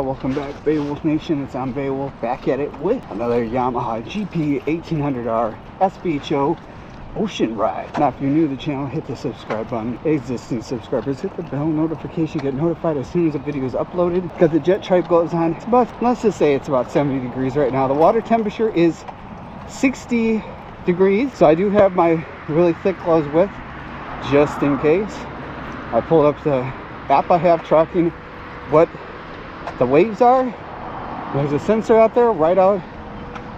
Welcome back, Beowulf Nation. It's Beowulf back at it with another Yamaha GP1800R SVHO ocean ride. Now, if you're new to the channel, hit the subscribe button. Existing subscribers, hit the bell notification, get notified as soon as the video is uploaded. Because the jet tribe goes on, it's about, let's just say it's about 70 degrees right now. The water temperature is 60 degrees, so I do have my really thick clothes with, just in case. I pulled up the app I have tracking what the waves are. There's a sensor out there right out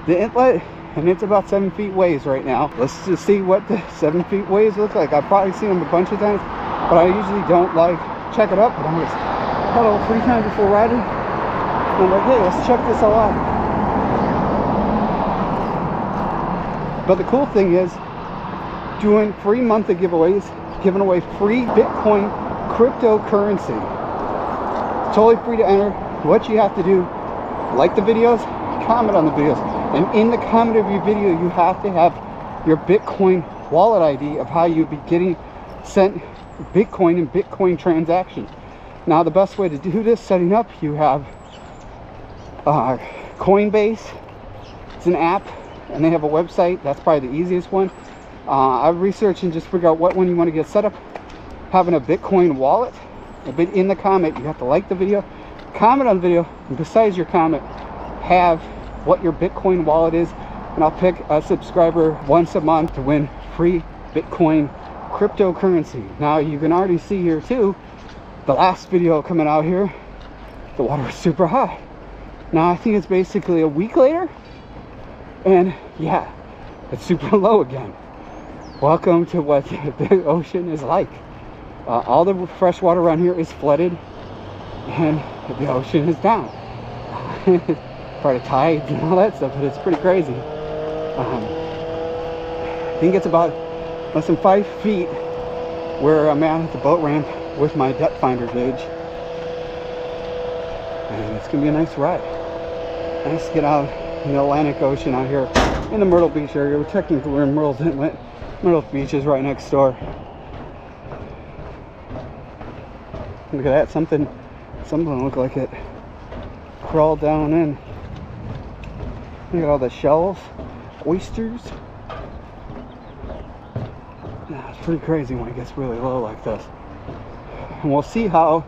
the inlet, and it's about 7 feet waves right now. Let's just see what the 7 feet waves look like. I've probably seen them a bunch of times, but I usually don't like check it up. But I'm just paddle 3 times before riding, and I'm like, hey, let's check this all out. But the cool thing is doing free monthly giveaways, giving away free Bitcoin cryptocurrency. It's totally free to enter. What you have to do, like the videos, comment on the videos, and in the comment of your video you have to have your Bitcoin wallet ID of how you'd be getting sent Bitcoin and Bitcoin transactions. Now, the best way to do this, setting up, you have Coinbase. It's an app and they have a website. That's probably the easiest one. I've researched and just figured out what one you want to get set up. Having a Bitcoin wallet. But in the comment, you have to like the video, comment on the video, and besides your comment, have what your Bitcoin wallet is, and I'll pick a subscriber once a month to win free Bitcoin cryptocurrency. Now, you can already see here too, the last video coming out here, the water was super high. Now, I think it's basically a week later, and yeah, it's super low again. Welcome to what the ocean is like. All the fresh water around here is flooded, and the ocean is down. Part of tides and all that stuff, but it's pretty crazy. I think it's about less than 5 feet where I'm at the boat ramp with my depth finder gauge, and it's gonna be a nice ride. Nice to get out in the Atlantic Ocean out here in the Myrtle Beach area. We're technically in Myrtle's inlet. Myrtle Beach is right next door. Look at that, something looked like it crawled down in. Look at all the shells, oysters. Yeah, it's pretty crazy when it gets really low like this. And we'll see how,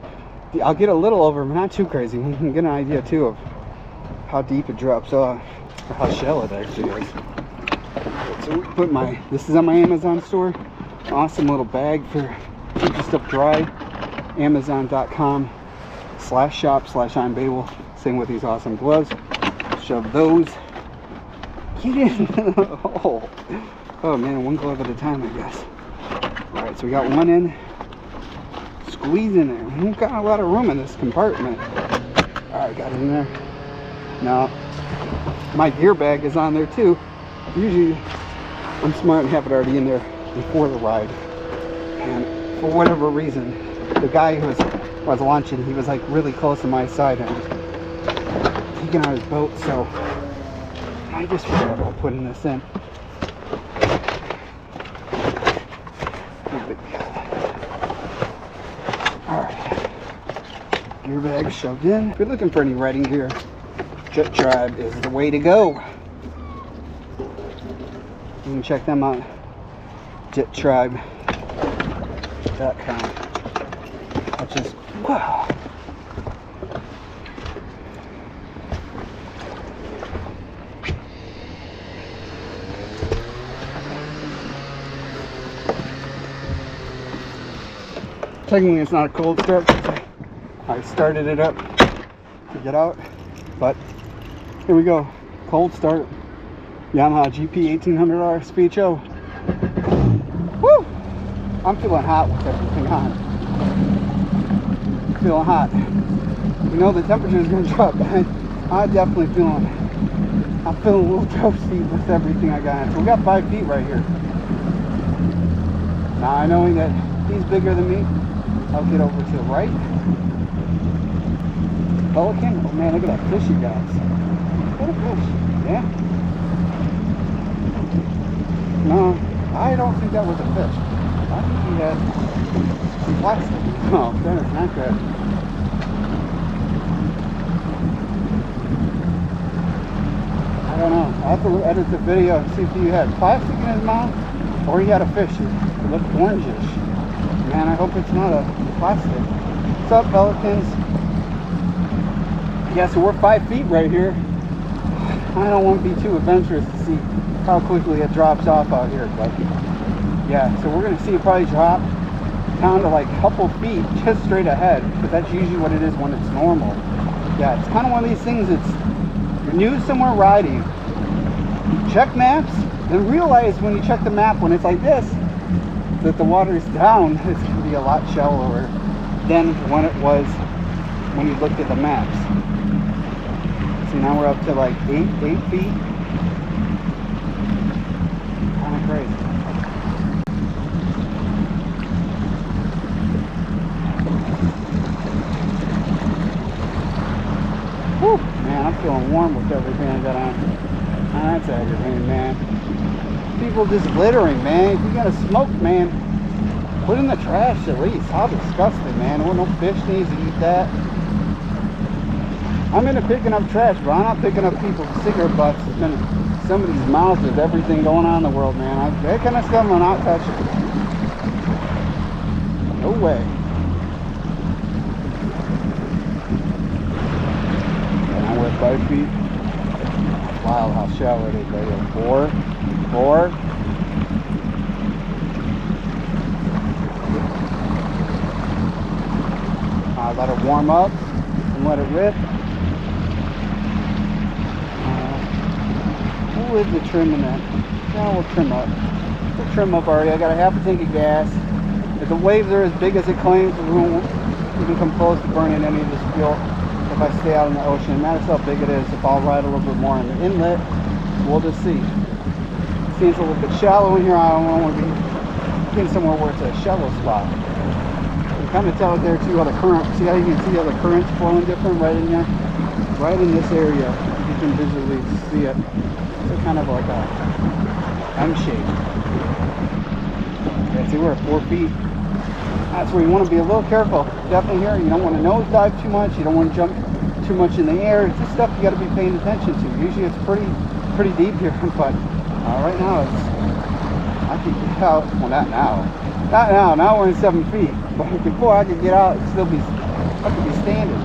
I'll get a little over, but not too crazy. We can get an idea too of how deep it drops off, or how shallow it actually is. So we put this is on my Amazon store. Awesome little bag for keeping stuff dry. Amazon.com/shop/I'mBeowulf. Same with these awesome gloves. Shove those. Get in. Oh man, one glove at a time, I guess. Alright, so we got one in. Squeeze in there. We've got a lot of room in this compartment. Alright, got it in there. Now, my gear bag is on there too. Usually, I'm smart and have it already in there before the ride. And for whatever reason, the guy who was launching, he was like really close to my side and just taking out his boat, so I just forgot about putting this in. Alright, gear bag shoved in. If you're looking for any riding gear, Jet Tribe is the way to go. You can check them out, jettribe.com. Which is, wow. Technically it's not a cold start because I started it up to get out, but here we go. Cold start. Yamaha GP1800R SVHO. Woo! I'm feeling hot with everything on. Feeling hot. You know the temperature is going to drop, but I'm definitely feeling a little toasty with everything I got. So we got 5 feet right here. Now, knowing that he's bigger than me, I'll get over to the right. Pelican? Oh man, look at that fish you got. What a fish. Yeah. No, I don't think that was a fish. I think he had some plastic. Oh, that is not good. I have to edit the video and see if he had plastic in his mouth or he had a fish. It looked orangish. Man, I hope it's not a plastic. What's up, Pelicans? Yeah, so we're 5 feet right here. I don't want to be too adventurous to see how quickly it drops off out here, but yeah, so we're gonna see it probably drop down to like a couple feet just straight ahead, because that's usually what it is when it's normal. Yeah, it's kind of one of these things. It's you're new somewhere riding, you check maps, and realize when you check the map when it's like this that the water is down. It's gonna be a lot shallower than when it was when you looked at the maps. See, now we're up to like 8 feet. Kind of crazy. Whew, man, I'm feeling warm with everything I got on. That's aggravating, man. People just littering, man. If you gotta smoke, man, put in the trash at least. How disgusting, man. Well, no fish needs to eat that. I'm into picking up trash, but I'm not picking up people's cigarette butts. It's been somebody's mouth with everything going on in the world, man. That kind of stuff I'm not touching. No way. And we're 5 feet. Wow, how shallow it is right here. 4. Let it warm up and let it rip. We'll leave the trim in that. Yeah, we'll trim up. We'll trim up already. I got a half a tank of gas. If the waves are as big as it claims, we won't even come close to burning any of this fuel if I stay out in the ocean. It matters how big it is. If I'll ride a little bit more in the inlet, we'll just see. It seems a little bit shallow in here. I don't want to be getting somewhere where it's a shallow spot. You can kind of tell it there too, how the current, see how you can see how the current's flowing different right in here? Right in this area, you can visually see it. It's kind of like a M shape. Yeah, see, we're at 4 feet. That's where you want to be a little careful. Definitely here, you don't want to nose dive too much. You don't want to jump too much in the air. It's just stuff you got to be paying attention to. Usually it's pretty deep here, but right now I could get out. Well, not now. Not now. Now we're in 7 feet. But before I could get out, I could be standing.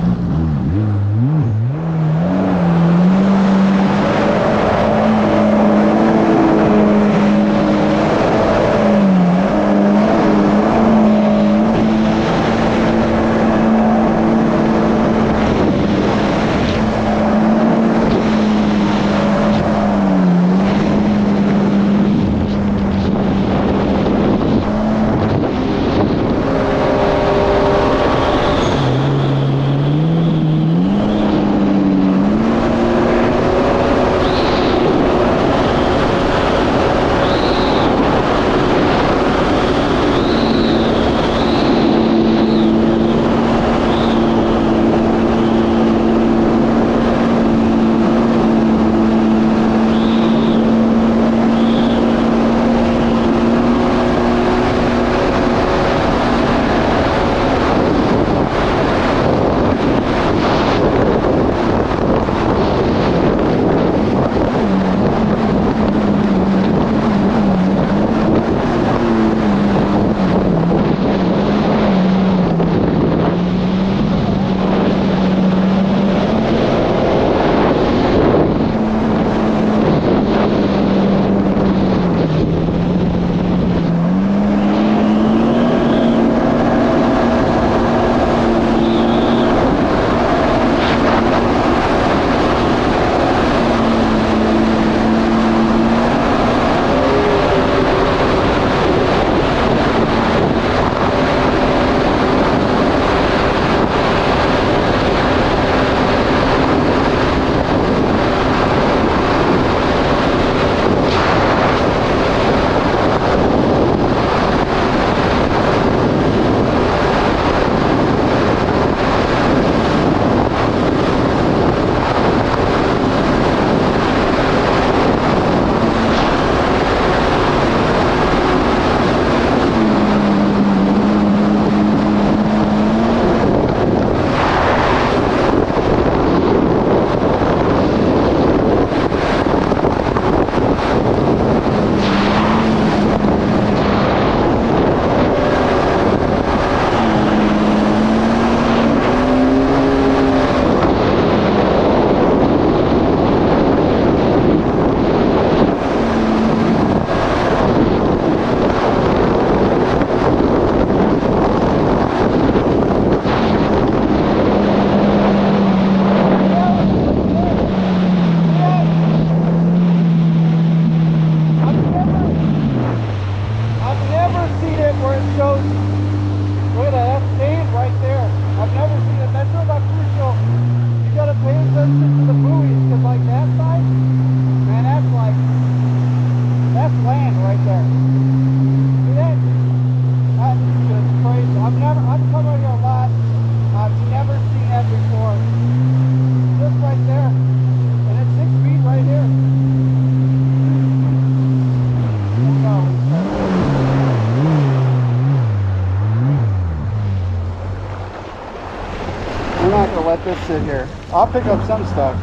here. I'll pick up some stuff.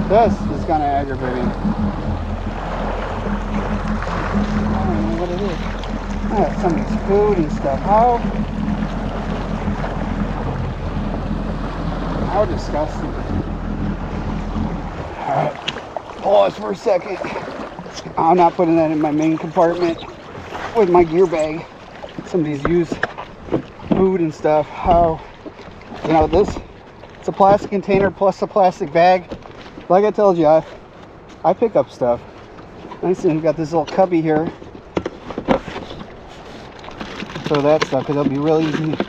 This is kind of aggravating. I don't know what it is. Oh, somebody's food and stuff. How disgusting. Alright, pause for a second. I'm not putting that in my main compartment with my gear bag. Somebody's used food and stuff. How, you know, this, it's a plastic container plus a plastic bag. Like I told you, I pick up stuff. Nice, and we've got this little cubby here. Throw that stuff, because it'll be real easy to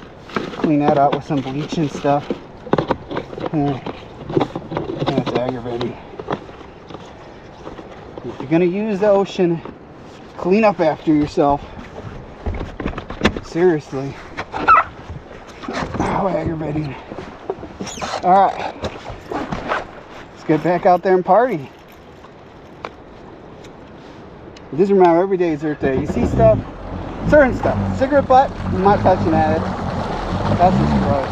clean that out with some bleach and stuff. That's aggravating. If you're going to use the ocean, clean up after yourself. Seriously. How aggravating. Alright. Let's get back out there and party. Just remember, every day is Earth Day. You see stuff, certain stuff. Cigarette butt, I'm not touching at it. That's just gross.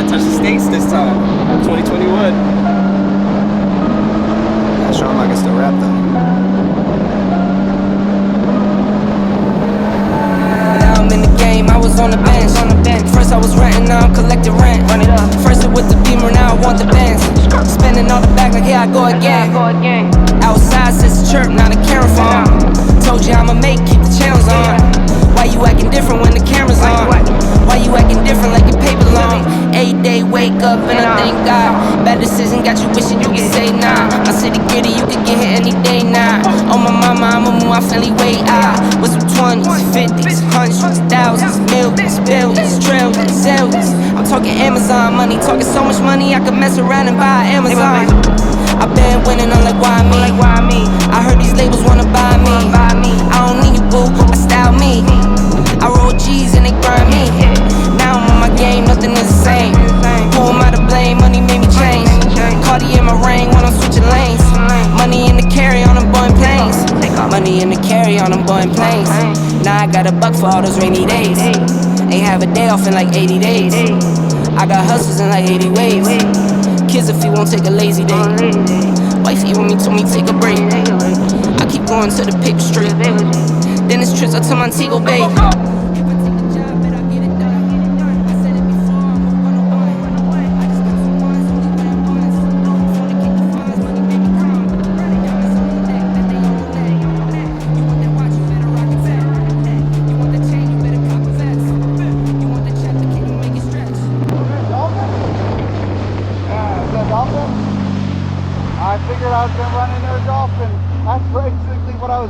gotta touch the States this time. 2021. Not sure I can still rap though. Now I'm in the game, I was on the bench. First I was renting, now I'm collecting rent. Run it up. First it with the Beamer, now I want the Benz. Spending all the back like here I go again. Outside says the chirp, now the camera phone. Told you I'ma make, keep the channels on. Why you acting different when the camera's on? Why you acting different like your paper long? 8 day wake up and I thank God. Bad decision got you wishing you could say nah. My city gritty, you could get hit any day now. On my mama, I'ma move my family way out. With some 20s, 50s, hundreds, thousands, millions, billions, trillions, zillions. I'm talking Amazon money, talking so much money I could mess around and buy Amazon. I've been winning, I'm like, why me? I heard these labels wanna buy me. I don't need you, boo, I style me. I roll G's and they grind me. Now I'm on my game, nothing is the same. Who am I to blame? Money made me change. Cardi in my ring when I'm switching lanes. Money in the carry on them Boeing planes. Money in the carry on them Boeing planes. Now I got a buck for all those rainy days. Ain't have a day off in like 80 days. I got hustles in like 80 ways. Kids if you won't take a lazy day. Wifey want me told me take a break. I keep going to the paper straight. Then it's trips up to Montego Bay.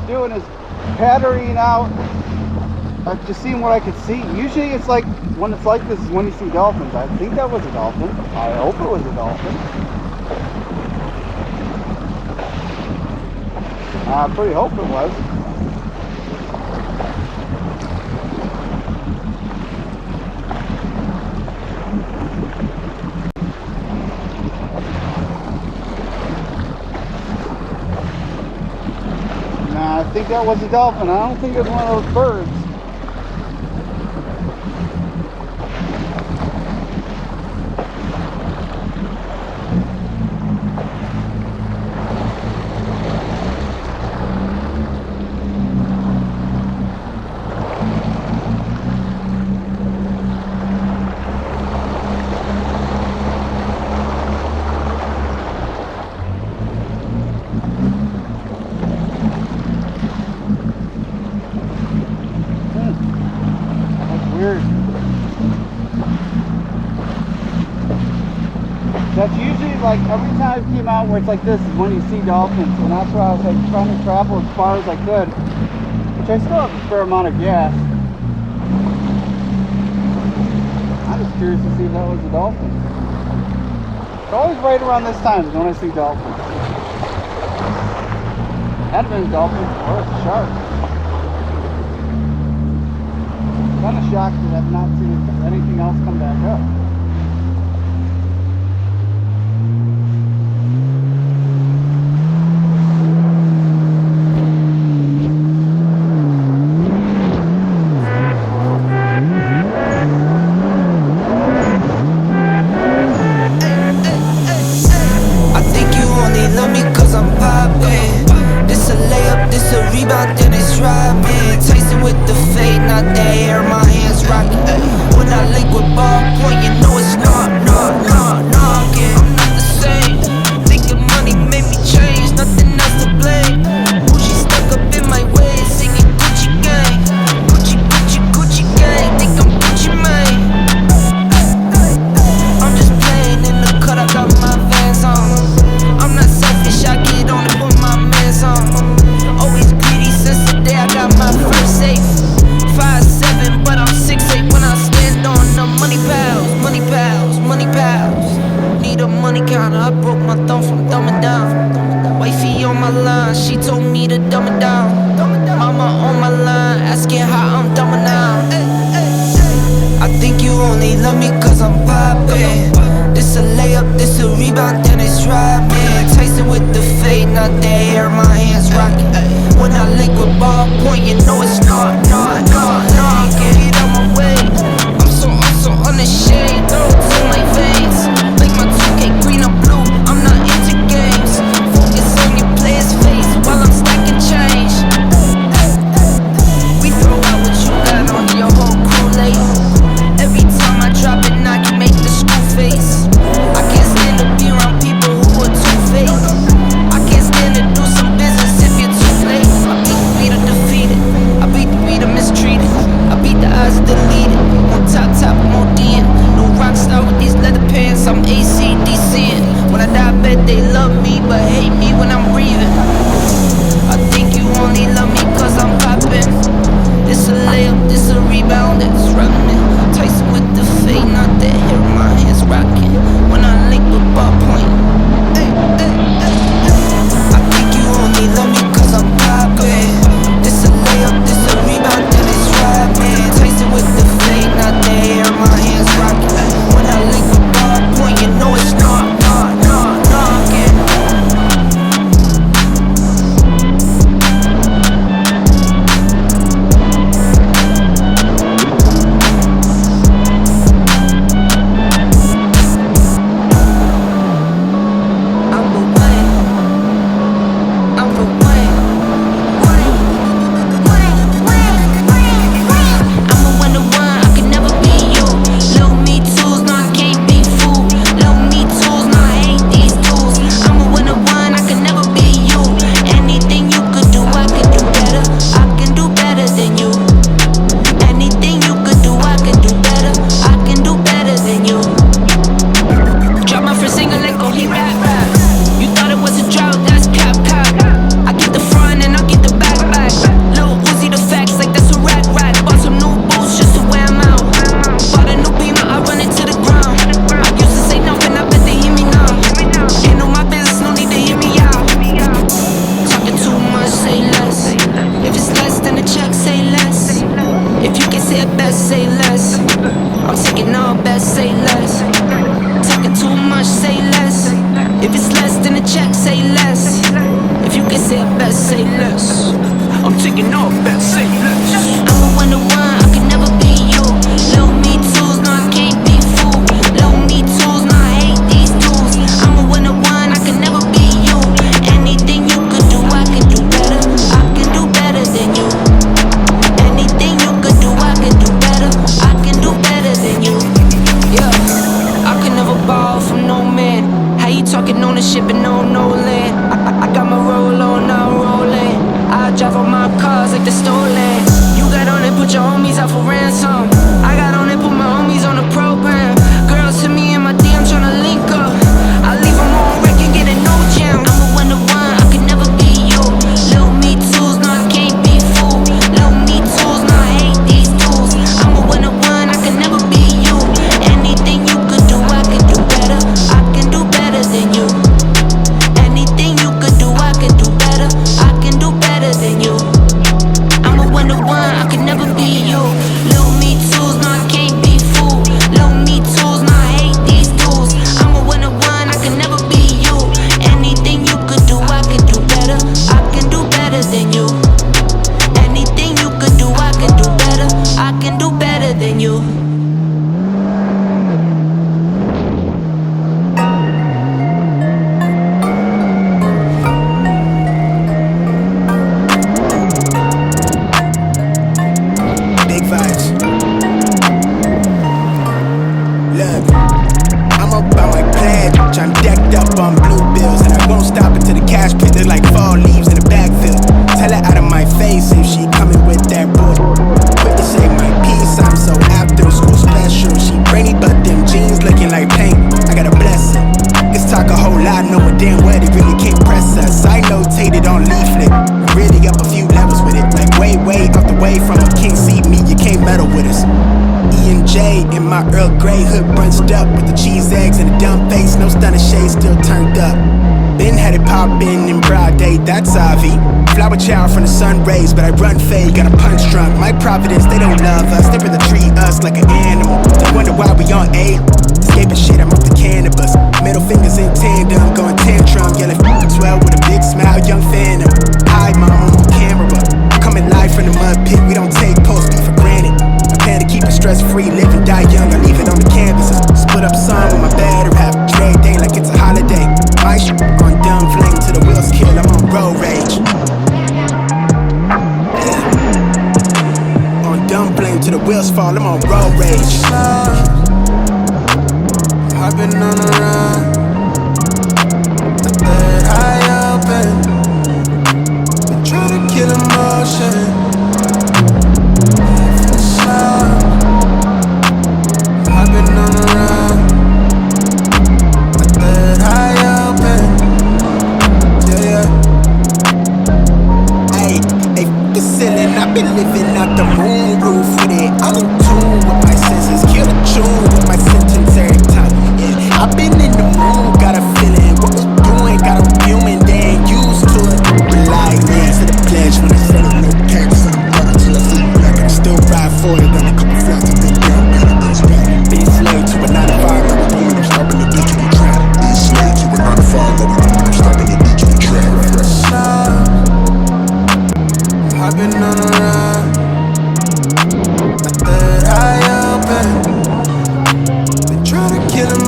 Doing is patterning out. I've just seen what I could see. Usually it's like when it's like this is when you see dolphins. I think that was a dolphin. I hope it was a dolphin. I pretty hope it was. I think that was a dolphin. I don't think it was one of those birds. That's usually like every time I came out where it's like this is when you see dolphins, and that's why I was like trying to travel as far as I could, which I still have a fair amount of gas. I'm just curious to see if that was a dolphin. It's always right around this time is when I see dolphins. Had to been a dolphin or a shark. Kind of shocked that I've not seen anything else come back up. Get out my way. I'm so unashamed. To my veins. love me, but hate me when I'm breathing. I think you only love me cause I'm popping. This a layup, this a rebound, it's running. Tyson with the fade, not the hair, my hands rocking. When I link with ball point. I think you only love me cause I'm popping. This a layup, this a rebound, then it's running. Tyson with the fade, not the hair, my hands rocking. When I link with ball point, you know it's knocking. But I run fade, got a punch drunk. My Providence, they don't love us. They rather treat us like an animal. They wonder why we on A. Escaping shit, I'm off the cannabis. Middle fingers in tandem, going tantrum. Yelling 12 with a big smile, young phantom. Hi, mama, on camera. Coming live from the mud pit, we don't take post beef for granted. I plan to keep it stress free, live and die young. I leave it on the canvas. Split up some with my better rap. Trade day like it's a holiday. My shit on dumb flame to the wheels kill, I'm on road rage. Dumb blame to the wheels fall, I'm on road rage. I've been on the run, the third eye open. Been trying to kill emotion. I've been on the run, the third eye open.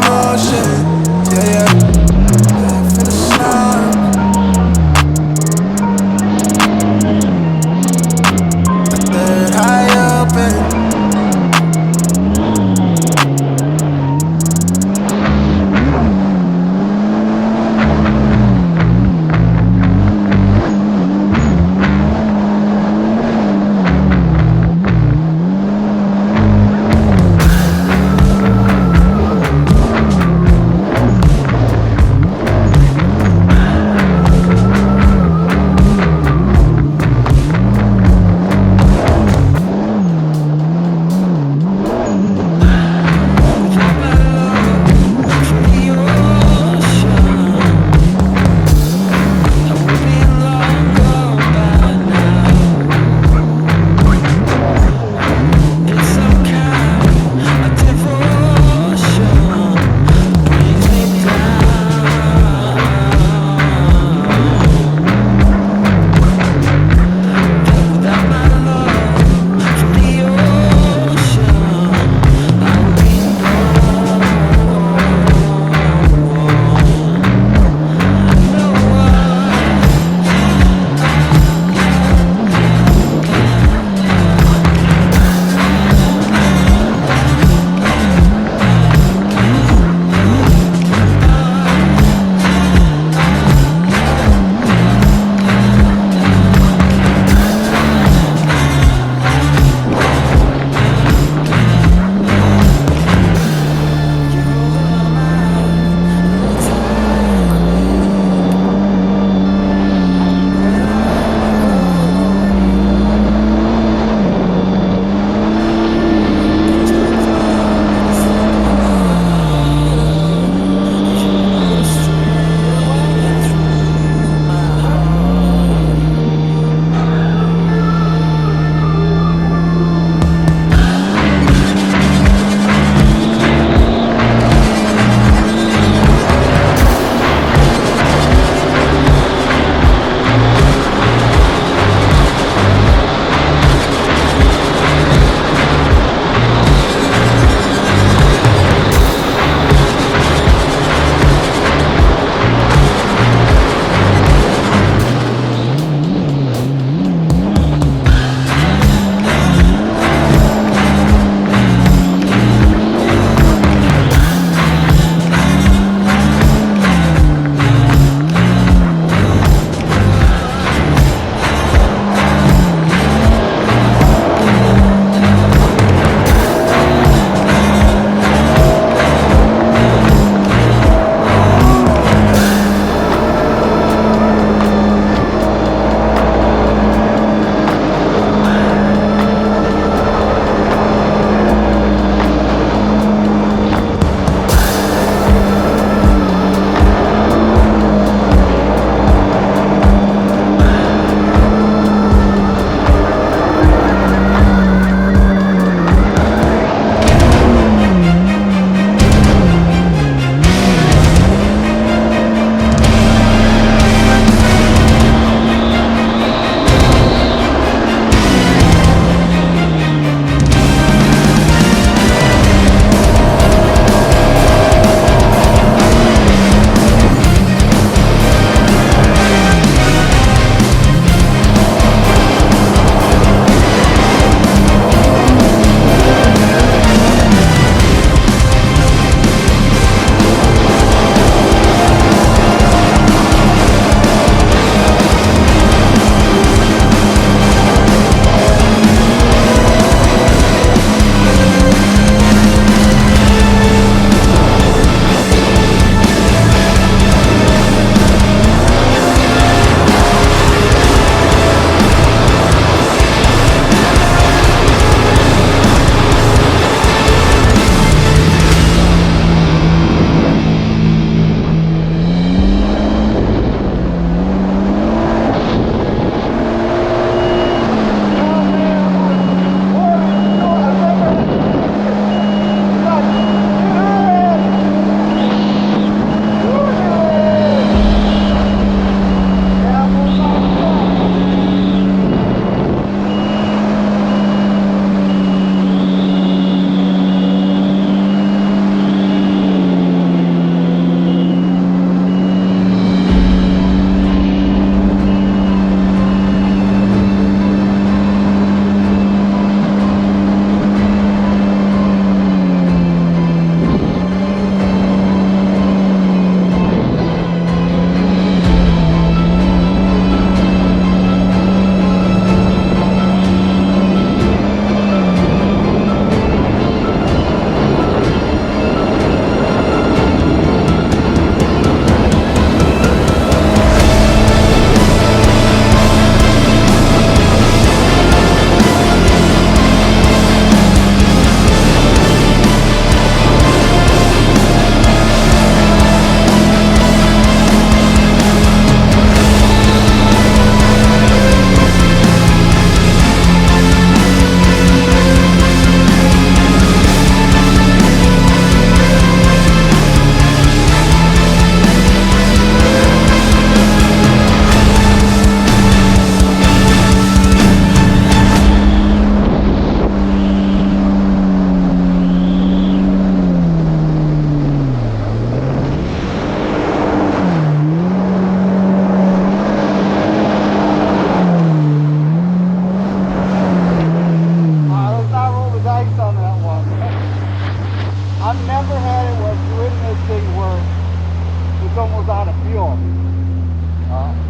motion. Yeah, yeah. Feel the sun. Third eye open.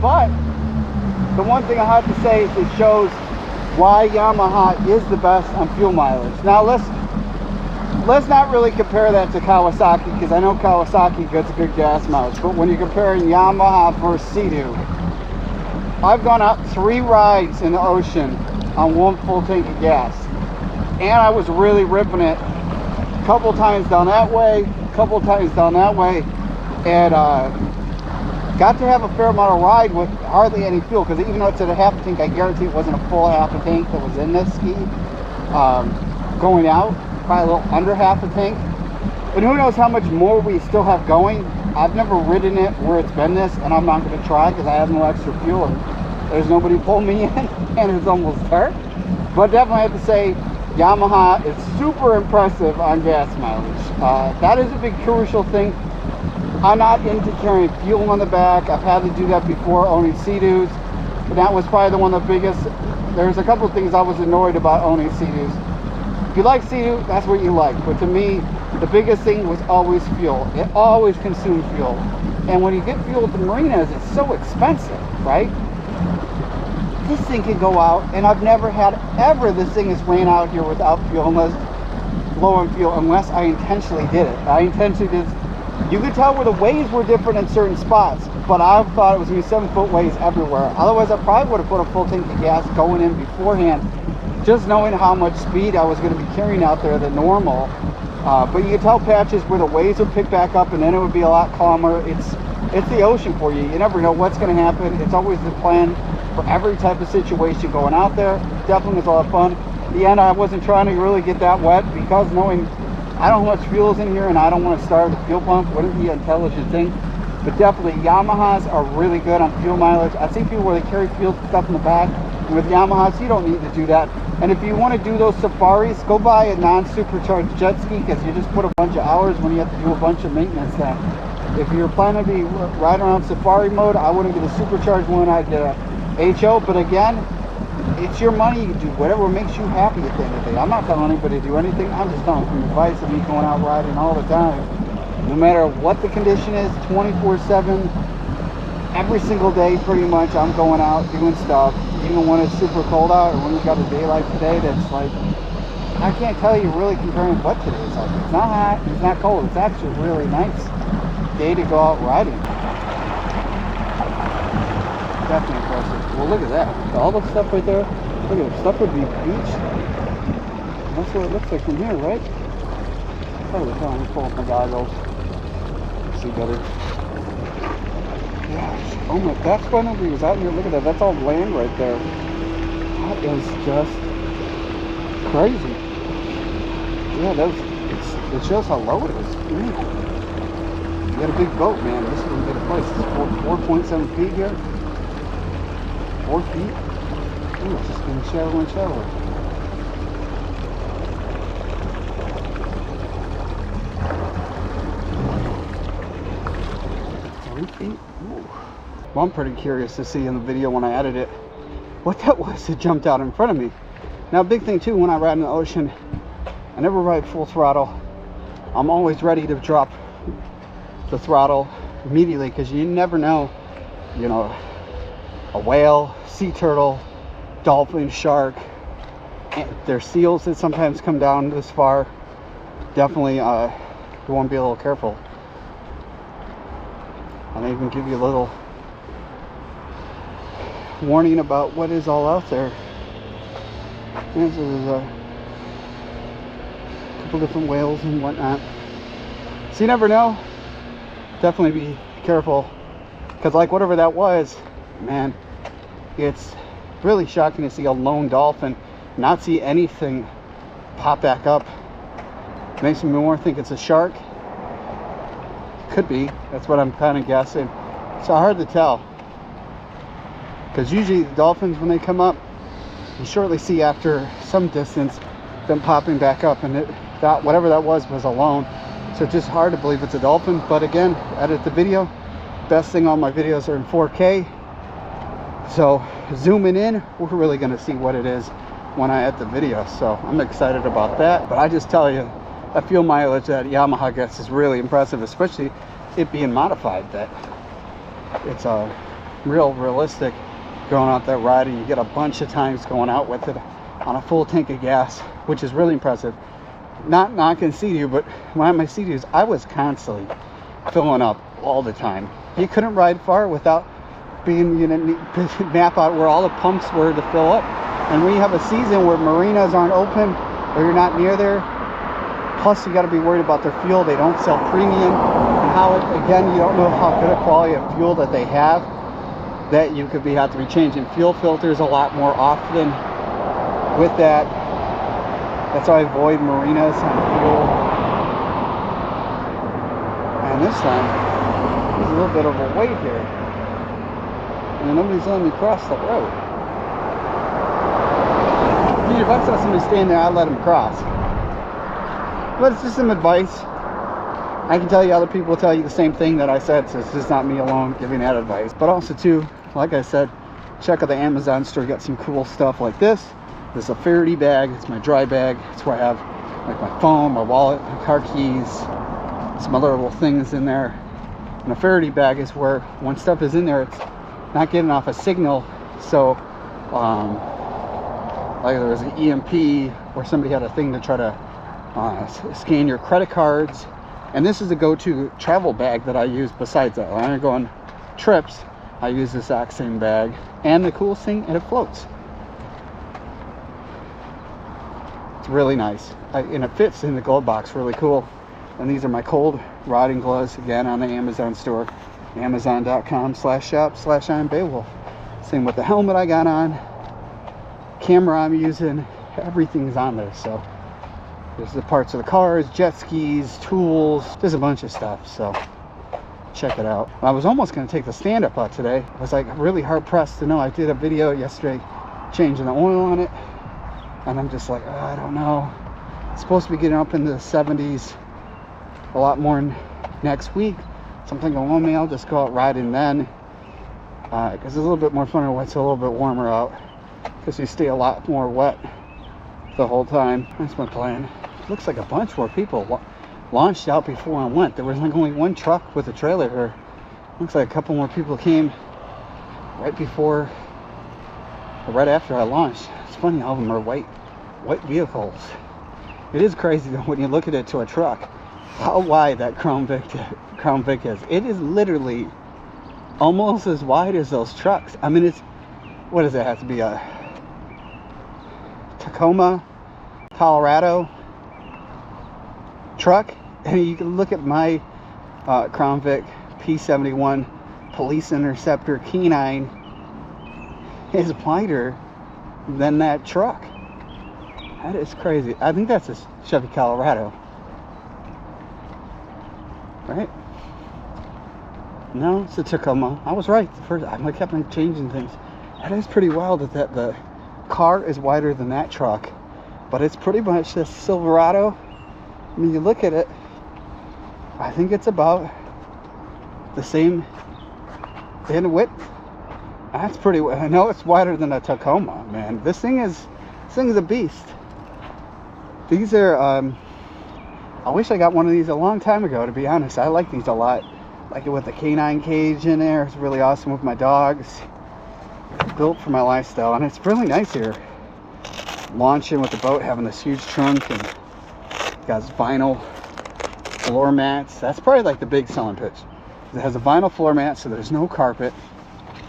But the one thing I have to say is it shows why Yamaha is the best on fuel mileage. Now let's not really compare that to Kawasaki, because I know Kawasaki gets a good gas mileage, but when you're comparing Yamaha versus Sea-Doo, I've gone out 3 rides in the ocean on 1 full tank of gas, and I was really ripping it a couple times down that way, a couple times down that way, and got to have a fair amount of ride with hardly any fuel, because even though it's at a half a tank, I guarantee it wasn't a full half a tank that was in this ski. Going out, probably a little under half a tank. But who knows how much more we still have going. I've never ridden it where it's been this, and I'm not going to try because I have no extra fuel and there's nobody pulling me in and it's almost dark. But definitely have to say Yamaha is super impressive on gas mileage. That is a big crucial thing. I'm not into carrying fuel on the back. I've had to do that before owning Sea-Doos, but that was probably the one of the biggest. There's a couple of things I was annoyed about owning Sea-Doos. If you like Sea-Doo, that's what you like. But to me, the biggest thing was always fuel. It always consumed fuel. And when you get fuel at the marinas, it's so expensive, right? This thing can go out, and I've never had ever this thing has ran out here without fuel, unless low on fuel, unless I intentionally did it. I intentionally did. You could tell where the waves were different in certain spots, but I thought it was going to be 7-foot waves everywhere. Otherwise, I probably would have put a full tank of gas going in beforehand, just knowing how much speed I was going to be carrying out there than normal. But you can tell patches where the waves would pick back up, and then it would be a lot calmer. It's the ocean for you. You never know what's going to happen. It's always the plan for every type of situation going out there. Definitely was a lot of fun. In the end, I wasn't trying to really get that wet, because knowing I don't know how much fuel's in here and I don't want to start a fuel pump wouldn't be an intelligent thing. But definitely Yamahas are really good on fuel mileage. I see people where they carry fuel stuff in the back. And with Yamahas, you don't need to do that. And if you want to do those safaris, go buy a non-supercharged jet ski, because you just put a bunch of hours when you have to do a bunch of maintenance then. If you're planning to be riding around safari mode, I wouldn't get a supercharged one. I'd get a HO. But again, it's your money. You do whatever makes you happy at the end of the day. I'm not telling anybody to do anything. I'm just telling from advice of me going out riding all the time. No matter what the condition is, 24/7, every single day pretty much, I'm going out doing stuff. Even when it's super cold out, or when you got a day like today that's like, I can't tell you really comparing what today is like. It's not hot, it's not cold. It's actually a really nice day to go out riding. Definitely impressive. Well, look at that. All the stuff right there. Look at it. Stuff would be beach. That's what it looks like from here, right? Probably trying to pull up my goggles. See better. Gosh. Oh my, that's why nobody was out here. Look at that. That's all land right there. That is just crazy. Yeah, it shows how low it is. Man. You got a big boat, man. This is going to be the place. It's 4.7 feet here. 4 feet? Ooh, it's just getting shallower and shallower. Ooh. Well, I'm pretty curious to see in the video when I edit it what that was that jumped out in front of me. Now, big thing too, when I ride in the ocean, I never ride full throttle. I'm always ready to drop the throttle immediately, because you never know, you know, a whale, sea turtle, dolphin, shark, there's seals that sometimes come down this far. Definitely you want to be a little careful. And they even give you a little warning about what is all out there. And so there's a couple different whales and whatnot. So you never know. Definitely be careful, because like whatever that was, man, it's really shocking to see a lone dolphin not see anything pop back up. Makes me more think it's a shark. Could be. That's what I'm kind of guessing. It's hard to tell, because usually the dolphins, when they come up, you shortly see after some distance them popping back up, and that whatever that was alone. So it's just hard to believe it's a dolphin. But again, edit the video. Best thing, all my videos are in 4K. So zooming in, we're really going to see what it is when I edit the video. So I'm excited about that. But I just tell you, that fuel mileage that Yamaha gets is really impressive, especially it being modified. That it's real realistic going out there riding. You get a bunch of times going out with it on a full tank of gas, which is really impressive. Not knocking Sea-Doo, but when I had my Sea-Doos, I was constantly filling up all the time. You couldn't ride far without being, you know, map out where all the pumps were to fill up. And when you have a season where marinas aren't open or you're not near there, plus you got to be worried about their fuel. They don't sell premium, and how it, again, you don't know how good a quality of fuel that they have, that you could have to be changing fuel filters a lot more often with that. That's why I avoid marinas on fuel. And this time there's a little bit of a wait here, and nobody's letting me cross the road. If I saw somebody stand there, I'd let them cross. But it's just some advice. I can tell you other people will tell you the same thing that I said, so it's just not me alone giving that advice. But also too, like I said, check out the Amazon store. You got some cool stuff like this. This is a Faraday bag. It's my dry bag. It's where I have like my phone, my wallet, my car keys, some other little things in there. And a Faraday bag is where when stuff is in there, it's not getting off a signal. So like there was an EMP where somebody had a thing to try to scan your credit cards. And this is a go-to travel bag that I use. Besides that, when I go on trips, I use this exact same bag. And the coolest thing, and it floats. It's really nice, and it fits in the glove box really cool. And these are my cold riding gloves, again on the Amazon store, amazon.com/shop/I'm Beowulf. Same with the helmet I got on, camera I'm using, everything's on there. So there's the parts of the cars, jet skis, tools, there's a bunch of stuff. So check it out. I was almost going to take the stand-up out today. I was like really hard pressed to know. I did a video yesterday changing the oil on it, and I'm just like, oh, I don't know. It's supposed to be getting up into the 70s a lot more next week. So I'm thinking, well, maybe I'll just go out riding then, because it's a little bit more fun when it's a little bit warmer out, because you stay a lot more wet the whole time. That's my plan. Looks like a bunch more people launched out before I went. There was like only one truck with a trailer here. Looks like a couple more people came right before or right after I launched. It's funny, all of them are white vehicles. It is crazy though when you look at it to a truck how wide that Crown Vic is. It is literally almost as wide as those trucks. I mean, it's, what does it have to be, a Tacoma, Colorado truck? And you can look at my Crown Vic P71 Police Interceptor K9 is wider than that truck. That is crazy. I think that's a Chevy Colorado, right? No, it's a Tacoma. I was right the first. I kept on changing things. That is pretty wild that the car is wider than that truck, but it's pretty much this Silverado. I mean, you look at it, I think it's about the same in width. That's pretty. I know it's wider than a Tacoma, man. This thing is a beast. These are. I wish I got one of these a long time ago. To be honest, I like these a lot. Like it with the K9 cage in there. It's really awesome with my dogs. Built for my lifestyle, and it's really nice here. Launching with the boat, having this huge trunk, and got vinyl floor mats. That's probably like the big selling pitch. It has a vinyl floor mat, so there's no carpet.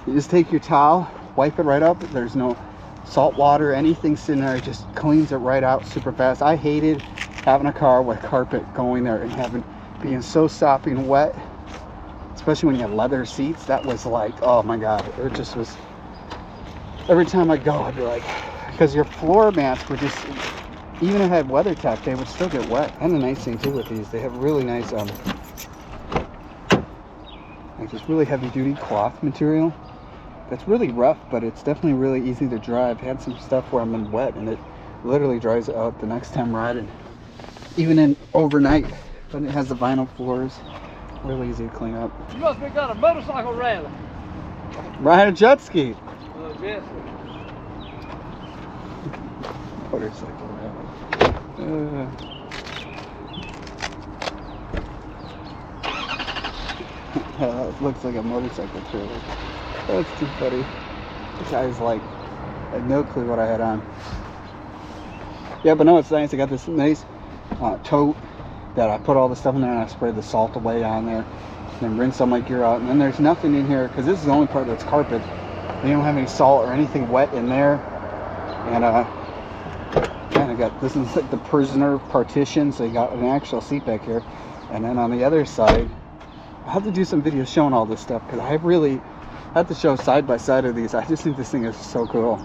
You just take your towel, wipe it right up. There's no salt water, anything sitting there. It just cleans it right out super fast. I hated having a car with carpet going there and being so sopping wet, especially when you have leather seats. That was like, oh my god, it just was. Every time I go, I'd be like, because your floor mats were just, even if I had WeatherTech, they would still get wet. And the nice thing too with these, they have really nice like this really heavy duty cloth material that's really rough, but it's definitely really easy to dry. I've had some stuff where I'm in wet and it literally dries out the next time riding, even in overnight. But it has the vinyl floors, really easy to clean up. You must be got a motorcycle rally. Ride a jet ski. Yes. Motorcycle rally. That looks like a motorcycle trailer. That's too funny. The guy's like, had no clue what I had on. Yeah, but no, it's nice. I got this nice tote that I put all the stuff in there, and I sprayed the salt away on there, and then rinse all my gear out. And then there's nothing in here because this is the only part that's carpet. They don't have any salt or anything wet in there. And kind of got, this is like the prisoner partition, so you got an actual seat back here. And then on the other side, I'll have to do some videos showing all this stuff because I really have to show side by side of these. I just think this thing is so cool.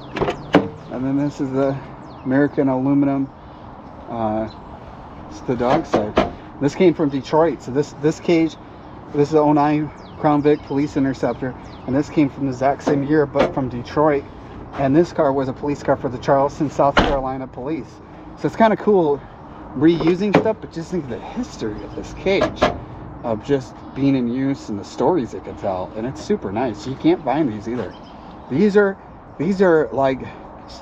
And then this is the American aluminum. It's the dog side. This came from Detroit. So this cage, this is the 09 Crown Vic Police Interceptor, and this came from the exact same year, but from Detroit. And this car was a police car for the Charleston, South Carolina police. So it's kind of cool reusing stuff, but just think of the history of this cage, of just being in use and the stories it could tell. And it's super nice. You can't find these either. These are like,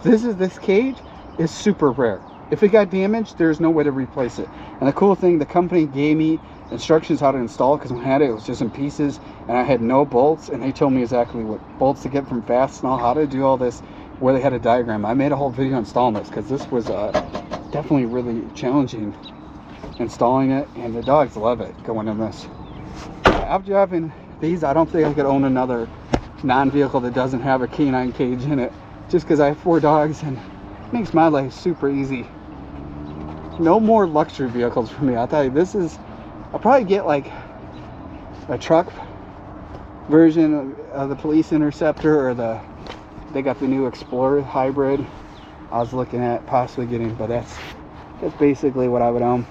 this cage is super rare. If it got damaged, there's no way to replace it. And the cool thing, the company gave me instructions how to install it, because when I had it, it was just in pieces and I had no bolts, and they told me exactly what bolts to get from Fastenal, how to do all this, where they had a diagram. I made a whole video installing this because this was definitely really challenging installing it, and the dogs love it going in this. After having these, I don't think I could own another non-vehicle that doesn't have a canine cage in it, just because I have 4 dogs and it makes my life super easy. No more luxury vehicles for me. I'll tell you, this is, I'll probably get like a truck version of the Police Interceptor, or they got the new Explorer hybrid I was looking at possibly getting, but that's basically what I would own.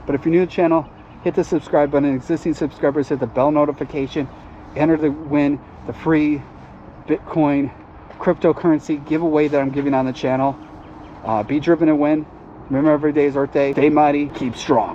But if you're new to the channel, hit the subscribe button. Existing subscribers, hit the bell notification. Enter to win the free Bitcoin cryptocurrency giveaway that I'm giving on the channel. Be driven to win. Remember, every day is Earth Day. Stay mighty, keep strong.